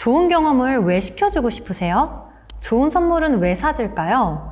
좋은 경험을 왜 시켜주고 싶으세요? 좋은 선물은 왜 사줄까요?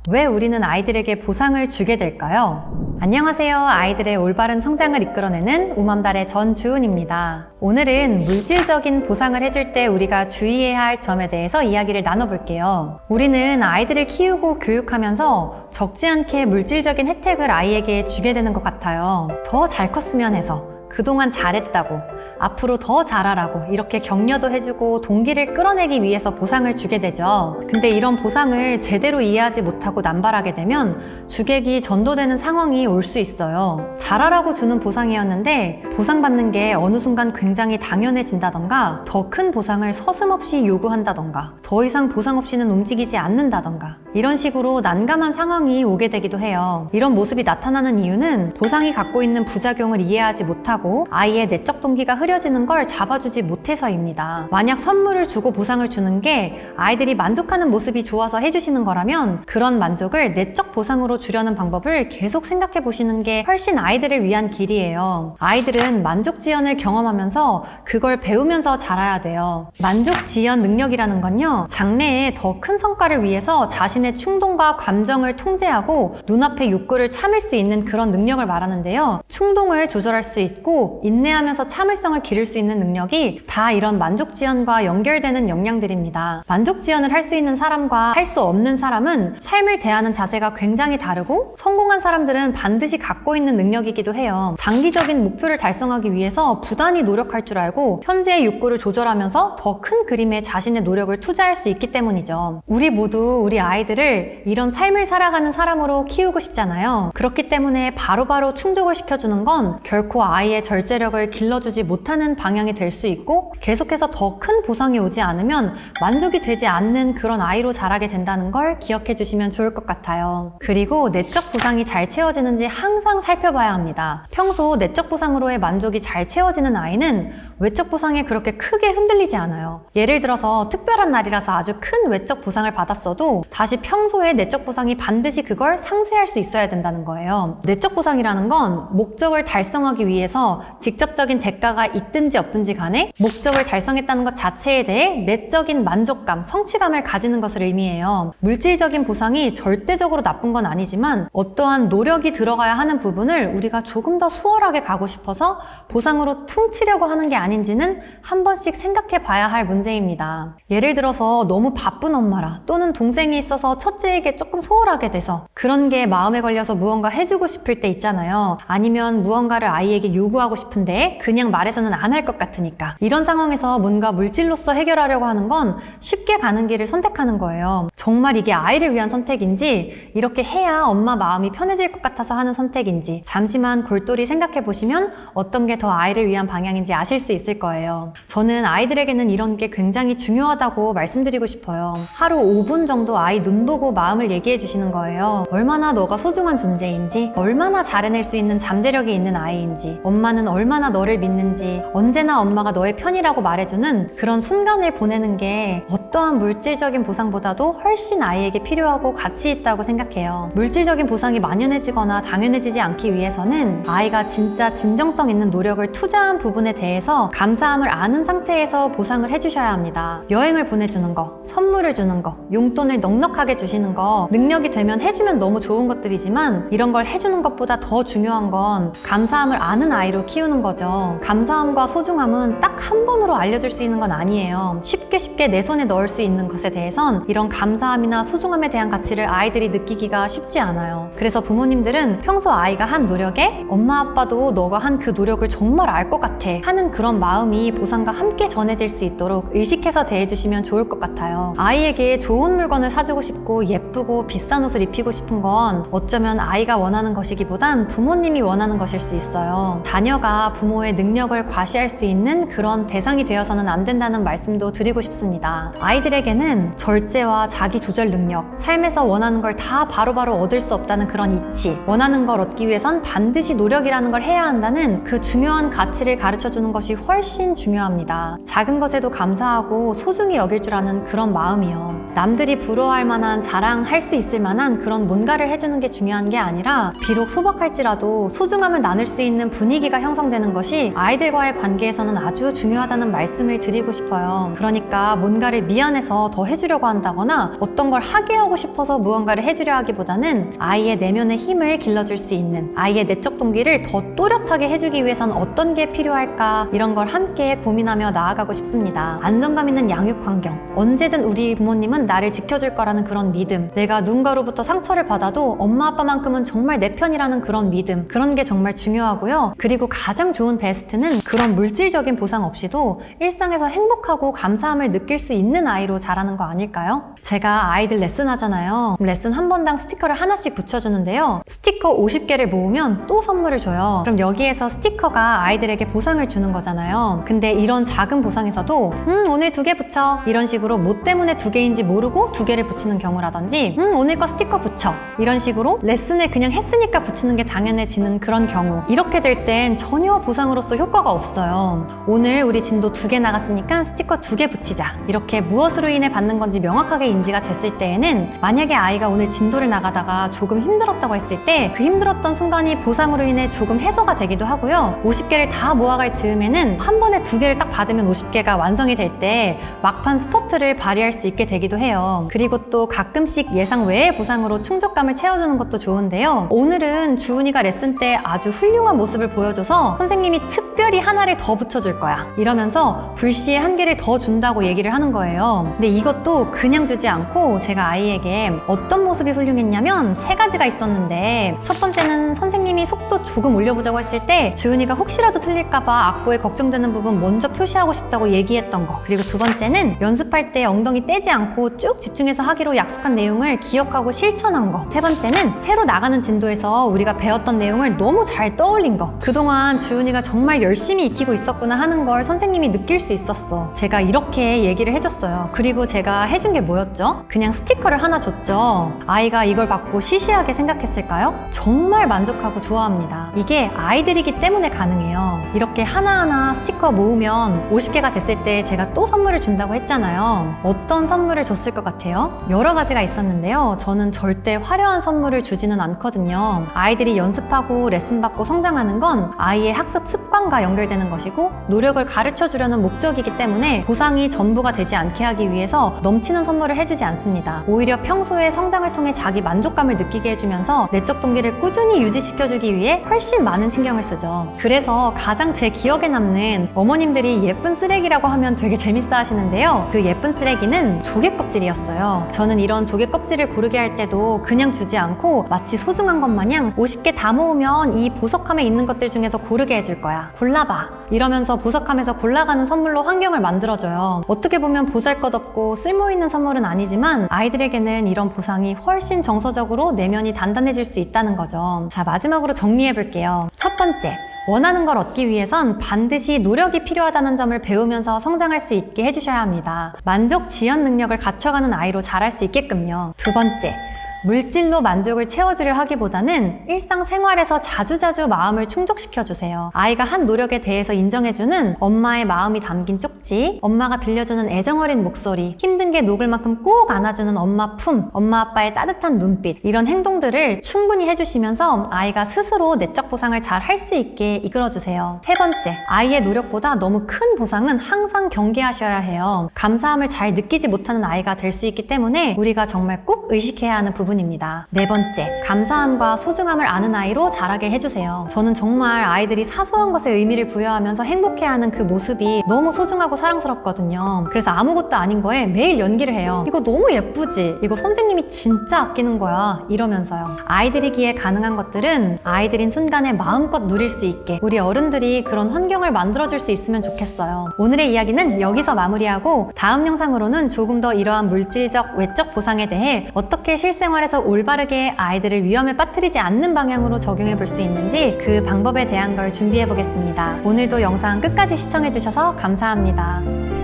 왜 우리는 아이들에게 보상을 주게 될까요? 안녕하세요. 아이들의 올바른 성장을 이끌어내는 우맘달의 전주은입니다. 오늘은 물질적인 보상을 해줄 때 우리가 주의해야 할 점에 대해서 이야기를 나눠볼게요. 우리는 아이들을 키우고 교육하면서 적지 않게 물질적인 혜택을 아이에게 주게 되는 것 같아요. 더 잘 컸으면 해서, 그동안 잘했다고, 앞으로 더 잘하라고 이렇게 격려도 해주고 동기를 끌어내기 위해서 보상을 주게 되죠. 근데 이런 보상을 제대로 이해하지 못하고 남발하게 되면 주객이 전도되는 상황이 올 수 있어요. 잘하라고 주는 보상이었는데 보상받는 게 어느 순간 굉장히 당연해진다던가, 더 큰 보상을 서슴없이 요구한다던가, 더 이상 보상 없이는 움직이지 않는다던가, 이런 식으로 난감한 상황이 오게 되기도 해요. 이런 모습이 나타나는 이유는 보상이 갖고 있는 부작용을 이해하지 못하고 아이의 내적 동기가 흐려지는 걸 잡아주지 못해서입니다. 만약 선물을 주고 보상을 주는 게 아이들이 만족하는 모습이 좋아서 해주시는 거라면 그런 만족을 내적 보상으로 주려는 방법을 계속 생각해 보시는 게 훨씬 아이들을 위한 길이에요. 아이들은 만족지연을 경험하면서 그걸 배우면서 자라야 돼요. 만족지연 능력이라는 건요, 장래에 더 큰 성과를 위해서 자신의 충동과 감정을 통제하고 눈앞의 욕구를 참을 수 있는 그런 능력을 말하는데요. 충동을 조절할 수 있고 인내하면서 참을성을 기를 수 있는 능력이 다 이런 만족지연과 연결되는 역량들입니다. 만족지연을 할 수 있는 사람과 할 수 없는 사람은 삶을 대하는 자세가 굉장히 다르고, 성공한 사람들은 반드시 갖고 있는 능력이기도 해요. 장기적인 목표를 달성하기 위해서 부단히 노력할 줄 알고 현재의 욕구를 조절하면서 더 큰 그림에 자신의 노력을 투자할 수 있기 때문이죠. 우리 모두 우리 아이들을 이런 삶을 살아가는 사람으로 키우고 싶잖아요. 그렇기 때문에 바로바로 충족을 시켜주는 건 결코 아이의 절제력을 길러주지 못하는 방향이 될 수 있고, 계속해서 더 큰 보상이 오지 않으면 만족이 되지 않는 그런 아이로 자라게 된다는 걸 기억해 주시면 좋을 것 같아요. 그리고 내적 보상이 잘 채워지는지 항상 살펴봐야 합니다. 평소 내적 보상으로의 만족이 잘 채워지는 아이는 외적 보상에 그렇게 크게 흔들리지 않아요. 예를 들어서 특별한 날이라서 아주 큰 외적 보상을 받았어도 다시 평소에 내적 보상이 반드시 그걸 상쇄할 수 있어야 된다는 거예요. 내적 보상이라는 건 목적을 달성하기 위해서 직접적인 대가가 있든지 없든지 간에 목적을 달성했다는 것 자체에 대해 내적인 만족감, 성취감을 가지는 것을 의미해요. 물질적인 보상이 절대적으로 나쁜 건 아니지만 어떠한 노력이 들어가야 하는 부분을 우리가 조금 더 수월하게 가고 싶어서 보상으로 퉁치려고 하는 게 아닌지는 한 번씩 생각해 봐야 할 문제입니다. 예를 들어서 너무 바쁜 엄마라, 또는 동생이 있어서 첫째에게 조금 소홀하게 돼서 그런 게 마음에 걸려서 무언가 해주고 싶을 때 있잖아요. 아니면 무언가를 아이에게 요구하고 싶은데 그냥 말해서는 안 할 것 같으니까, 이런 상황에서 뭔가 물질로서 해결하려고 하는 건 쉽게 가는 길을 선택하는 거예요. 정말 이게 아이를 위한 선택인지, 이렇게 해야 엄마 마음이 편해질 것 같아서 하는 선택인지 잠시만 골똘히 생각해 보시면 어떤 게 더 아이를 위한 방향인지 아실 수 있을 거예요. 저는 아이들에게는 이런 게 굉장히 중요하다고 말씀드리고 싶어요. 하루 5분 정도 아이 눈 보고 마음을 얘기해 주시는 거예요. 얼마나 너가 소중한 존재인지, 얼마나 잘해낼 수 있는 잠재력이 있는 아이인지, 엄마는 얼마나 너를 믿는지, 언제나 엄마가 너의 편이라고 말해주는 그런 순간을 보내는 게 어떠한 물질적인 보상보다도 훨씬 아이에게 필요하고 가치 있다고 생각해요. 물질적인 보상이 만연해지거나 당연해지지 않기 위해서는 아이가 진짜 진정성 있는 노력을 투자한 부분에 대해서 감사함을 아는 상태에서 보상을 해주셔야 합니다. 여행을 보내주는 거, 선물을 주는 거, 용돈을 넉넉하게 주시는 거, 능력이 되면 해주면 너무 좋은 것들이지만 이런 걸 해주는 것보다 더 중요한 건 감사함을 아는 아이로 키우는 거죠. 감사함과 소중함은 딱 한 번으로 알려줄 수 있는 건 아니에요. 쉽게 내 손에 넣을 수 있는 것에 대해선 이런 감사함이나 소중함에 대한 가치를 아이들이 느끼기가 쉽지 않아요. 그래서 부모님들은 평소 아이가 한 노력에 엄마 아빠도 너가 한 그 노력을 정말 알 것 같아 하는 그런 마음이 보상과 함께 전해질 수 있도록 의식해서 대해주시면 좋을 것 같아요. 아이에게 좋은 물건을 사주고 싶고 예쁘고 비싼 옷을 입히고 싶은 건 어쩌면 아이가 원하는 것이기보단 부모님이 원하는 것일 수 있어요. 자녀가 부모의 능력을 과시할 수 있는 그런 대상이 되어서는 안 된다는 말씀도 드리고 싶습니다. 아이들에게는 절제와 자기 조절 능력, 삶에서 원하는 걸 다 바로바로 얻을 수 없다는 그런 이치, 원하는 걸 얻기 위해선 반드시 노력이라는 걸 해야 한다는 그 중요한 가치를 가르쳐주는 것이 훨씬 중요합니다. 작은 것에도 감사하고 소중히 여길 줄 아는 그런 마음이요. 남들이 부러워할 만한, 자랑할 수 있을 만한 그런 뭔가를 해주는 게 중요한 게 아니라 비록 소박할지라도 소중함을 나눌 수 있는 분위기가 형성되는 것이 아이들과 아이들과의 관계에서는 아주 중요하다는 말씀을 드리고 싶어요. 그러니까 뭔가를 미안해서 더 해주려고 한다거나 어떤 걸 하게 하고 싶어서 무언가를 해주려 하기보다는 아이의 내면의 힘을 길러줄 수 있는, 아이의 내적 동기를 더 또렷하게 해주기 위해선 어떤 게 필요할까, 이런 걸 함께 고민하며 나아가고 싶습니다. 안정감 있는 양육 환경, 언제든 우리 부모님은 나를 지켜줄 거라는 그런 믿음, 내가 누군가로부터 상처를 받아도 엄마 아빠만큼은 정말 내 편이라는 그런 믿음, 그런 게 정말 중요하고요. 그리고 가장 좋은 베스트는 그런 물질적인 보상 없이도 일상에서 행복하고 감사함을 느낄 수 있는 아이로 자라는 거 아닐까요? 제가 아이들 레슨 하잖아요. 레슨 한 번당 스티커를 하나씩 붙여주는데요. 스티커 50개를 모으면 또 선물을 줘요. 그럼 여기에서 스티커가 아이들에게 보상을 주는 거잖아요. 근데 이런 작은 보상에서도 오늘 2개 붙여, 이런 식으로 뭐 때문에 2개인지 모르고 2개를 붙이는 경우라든지 오늘 거 스티커 붙여, 이런 식으로 레슨을 그냥 했으니까 붙이는 게 당연해지는 그런 경우, 이렇게 될 땐 전혀 보상으로서 효과가 없어요. 오늘 우리 진도 2개 나갔으니까 스티커 2개 붙이자, 이렇게 무엇으로 인해 받는 건지 명확하게 인지가 됐을 때에는, 만약에 아이가 오늘 진도를 나가다가 조금 힘들었다고 했을 때 그 힘들었던 순간이 보상으로 인해 조금 해소가 되기도 하고요. 50개를 다 모아갈 즈음에는 한 번에 2개를 딱 받으면 50개가 완성이 될 때 막판 스퍼트를 발휘할 수 있게 되기도 해요. 그리고 또 가끔씩 예상 외의 보상으로 충족감을 채워주는 것도 좋은데요. 오늘은 주은이가 레슨 때 아주 훌륭한 모습을 보여줘서 선생님이 특별히 하나를 더 붙여줄 거야, 이러면서 불시에 한 개를 더 준다고 얘기를 하는 거예요. 근데 이것도 그냥 주지 않고 제가 아이에게 어떤 모습이 훌륭했냐면 3가지가 있었는데, 첫 번째는 선생님이 속도 조금 올려보자고 했을 때 주은이가 혹시라도 틀릴까봐 악보에 걱정되는 부분 먼저 표시하고 싶다고 얘기했던 거, 그리고 2번째는 연습할 때 엉덩이 떼지 않고 쭉 집중해서 하기로 약속한 내용을 기억하고 실천한 거, 3번째는 새로 나가는 진도에서 우리가 배웠던 내용을 너무 잘 떠올린 거, 그동안 주은이가 정말 열심히 익히고 있었구나 하는 걸 선생님이 느낄 수 있었어. 제가 이렇게 얘기를 해줬어요. 그리고 제가 해준 게 뭐였죠? 그냥 스티커를 하나 줬죠. 아이가 이걸 받고 시시하게 생각했을까요? 정말 만족하고 좋아합니다. 이게 아이들이기 때문에 가능해요. 이렇게 하나하나 스티커 모으면 50개가 됐을 때 제가 또 선물을 준다고 했잖아요. 어떤 선물을 줬을 것 같아요? 여러 가지가 있었는데요. 저는 절대 화려한 선물을 주지는 않거든요. 아이들이 연습하고 레슨 받고 성장하는 건 아이의 학습 습관과 연결되는 것이고, 노력을 가르쳐 주려는 목적이기 때문에 보상이 전부가 되지 않게 하기 위해서 넘치는 선물을 해주지 않습니다. 오히려 평소에 성장을 통해 자기 만족감을 느끼게 해주면서 내적 동기를 꾸준히 유지시켜주기 위해 훨씬 많은 신경을 쓰죠. 그래서 가장 제 기억에 남는, 어머님들이 예쁜 쓰레기라고 하면 되게 재밌어 하시는데요. 그 예쁜 쓰레기는 조개 껍질이었어요. 저는 이런 조개 껍질을 고르게 할 때도 그냥 주지 않고 마치 소중한 것 마냥 50개 다 모으면 이 보석함에 있는 것들 중에서 고르게 해줄 거야, 골라봐, 이러면서 보석함에서 골라가는 선물로 환경을 만들어줘요. 어떻게 보면 보잘것없고 쓸모있는 선물은 아니지만 아이들에게는 이런 보상이 훨씬 정서적으로 내면이 단단해질 수 있다는 거죠. 자, 마지막으로 정리해볼게요. 첫 번째, 원하는 걸 얻기 위해선 반드시 노력이 필요하다는 점을 배우면서 성장할 수 있게 해주셔야 합니다. 만족 지연 능력을 갖춰가는 아이로 자랄 수 있게끔요. 2번째, 물질로 만족을 채워주려 하기보다는 일상생활에서 자주자주 마음을 충족시켜주세요. 아이가 한 노력에 대해서 인정해주는 엄마의 마음이 담긴 쪽지, 엄마가 들려주는 애정어린 목소리, 힘든 게 녹을 만큼 꼭 안아주는 엄마 품, 엄마 아빠의 따뜻한 눈빛, 이런 행동들을 충분히 해주시면서 아이가 스스로 내적 보상을 잘 할 수 있게 이끌어주세요. 3번째, 아이의 노력보다 너무 큰 보상은 항상 경계하셔야 해요. 감사함을 잘 느끼지 못하는 아이가 될 수 있기 때문에 우리가 정말 꼭 의식해야 하는 부분입니다. 4번째, 감사함과 소중함을 아는 아이로 자라게 해주세요. 저는 정말 아이들이 사소한 것에 의미를 부여하면서 행복해하는 그 모습이 너무 소중하고 사랑스럽거든요. 그래서 아무것도 아닌 거에 매일 연기를 해요. 이거 너무 예쁘지? 이거 선생님이 진짜 아끼는 거야, 이러면서요. 아이들이기에 가능한 것들은 아이들인 순간에 마음껏 누릴 수 있게 우리 어른들이 그런 환경을 만들어줄 수 있으면 좋겠어요. 오늘의 이야기는 여기서 마무리하고, 다음 영상으로는 조금 더 이러한 물질적, 외적 보상에 대해 어떻게 실생활에서 올바르게 아이들을 위험에 빠뜨리지 않는 방향으로 적용해 볼 수 있는지 그 방법에 대한 걸 준비해 보겠습니다. 오늘도 영상 끝까지 시청해 주셔서 감사합니다.